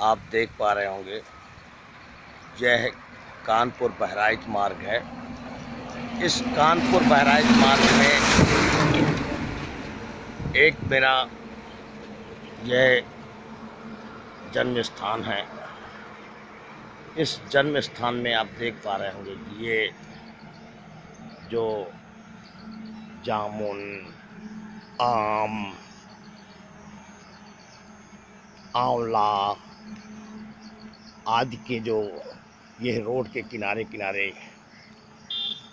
आप देख पा रहे होंगे, यह कानपुर बहराइच मार्ग है। इस कानपुर बहराइच मार्ग में एक मेरा यह जन्म स्थान है। इस जन्म स्थान में आप देख पा रहे होंगे कि ये जो जामुन, आम, आंवला आदि के जो ये रोड के किनारे किनारे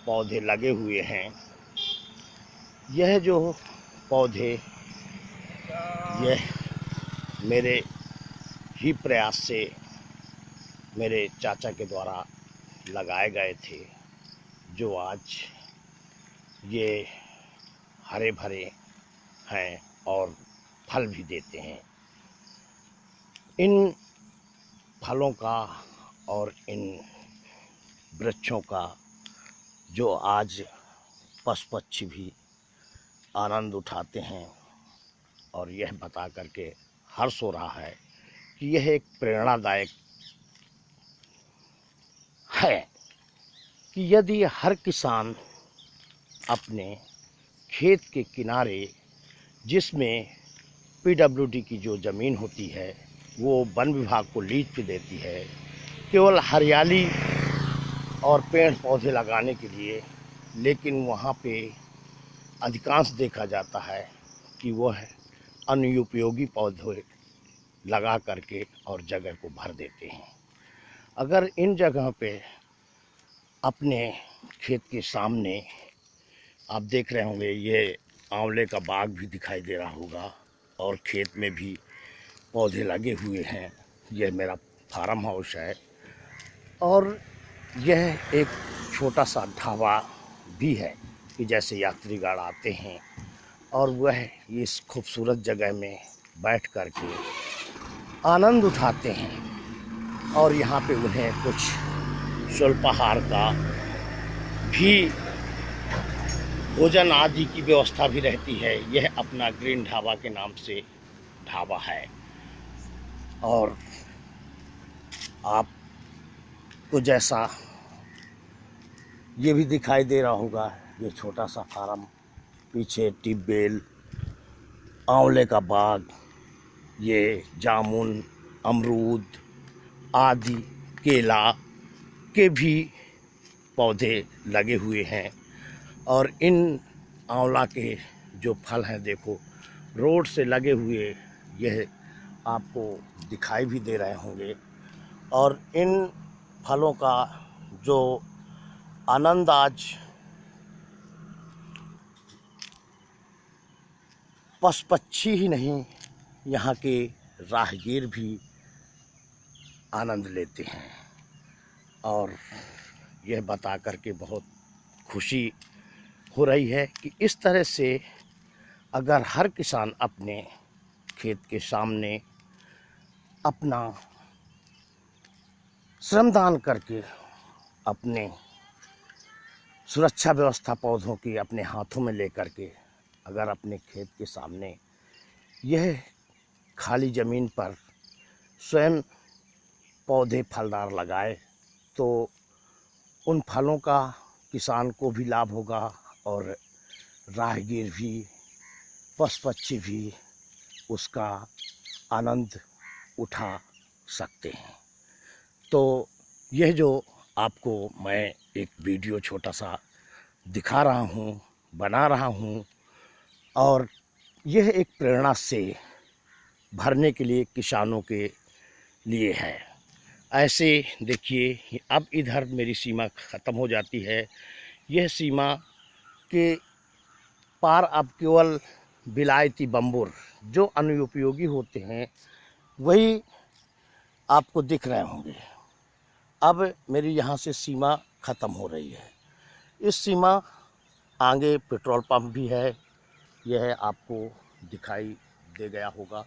पौधे लगे हुए हैं। यह जो पौधे यह मेरे ही प्रयास से मेरे चाचा के द्वारा लगाए गए थे, जो आज ये हरे भरे हैं और फल भी देते हैं। इन फलों का और इन वृक्षों का जो आज पशु पक्षी भी आनंद उठाते हैं, और यह बता करके हर्ष हो रहा है कि यह एक प्रेरणादायक है कि यदि हर किसान अपने खेत के किनारे, जिसमें पीडब्ल्यूडी की जो ज़मीन होती है वो वन विभाग को लीज पे देती है, केवल हरियाली और पेड़ पौधे लगाने के लिए, लेकिन वहाँ पे अधिकांश देखा जाता है कि वह अनुपयोगी पौधे लगा करके और जगह को भर देते हैं। अगर इन जगह पे अपने खेत के सामने आप देख रहे होंगे, ये आंवले का बाग भी दिखाई दे रहा होगा और खेत में भी पौधे लगे हुए हैं। यह मेरा फार्म हाउस है और यह एक छोटा सा ढाबा भी है कि जैसे यात्रीगण आते हैं और वह इस खूबसूरत जगह में बैठ कर के आनंद उठाते हैं। और यहाँ पे उन्हें कुछ स्वल्पाहार का भी भोजन आदि की व्यवस्था भी रहती है। यह अपना ग्रीन ढाबा के नाम से ढाबा है। और आपको जैसा ये भी दिखाई दे रहा होगा, ये छोटा सा फार्म, पीछे ट्यूबवेल, आंवले का बाग, ये जामुन, अमरूद आदि, केला के भी पौधे लगे हुए हैं। और इन आंवला के जो फल हैं, देखो रोड से लगे हुए, यह आपको दिखाई भी दे रहे होंगे। और इन फलों का जो आनंद आज पशु पक्षी ही नहीं, यहाँ के राहगीर भी आनंद लेते हैं। और यह बता करके बहुत खुशी हो रही है कि इस तरह से अगर हर किसान अपने खेत के सामने अपना श्रमदान करके अपने सुरक्षा व्यवस्था पौधों की अपने हाथों में लेकर के अगर अपने खेत के सामने यह खाली ज़मीन पर स्वयं पौधे फलदार लगाए, तो उन फलों का किसान को भी लाभ होगा और राहगीर भी, पशु पक्षी भी उसका आनंद उठा सकते हैं। तो यह जो आपको मैं एक वीडियो छोटा सा दिखा रहा हूँ, बना रहा हूँ, और यह एक प्रेरणा से भरने के लिए किसानों के लिए है। ऐसे देखिए, अब इधर मेरी सीमा ख़त्म हो जाती है। यह सीमा के पार अब केवल विलायती बम्बूर जो अनुपयोगी होते हैं वही आपको दिख रहे होंगे। अब मेरी यहाँ से सीमा ख़त्म हो रही है। इस सीमा आगे पेट्रोल पंप भी है, यह आपको दिखाई दे गया होगा।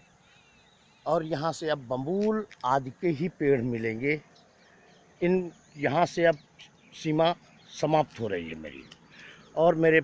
और यहाँ से अब बम्बूल आदि के ही पेड़ मिलेंगे। इन यहाँ से अब सीमा समाप्त हो रही है मेरी, और मेरे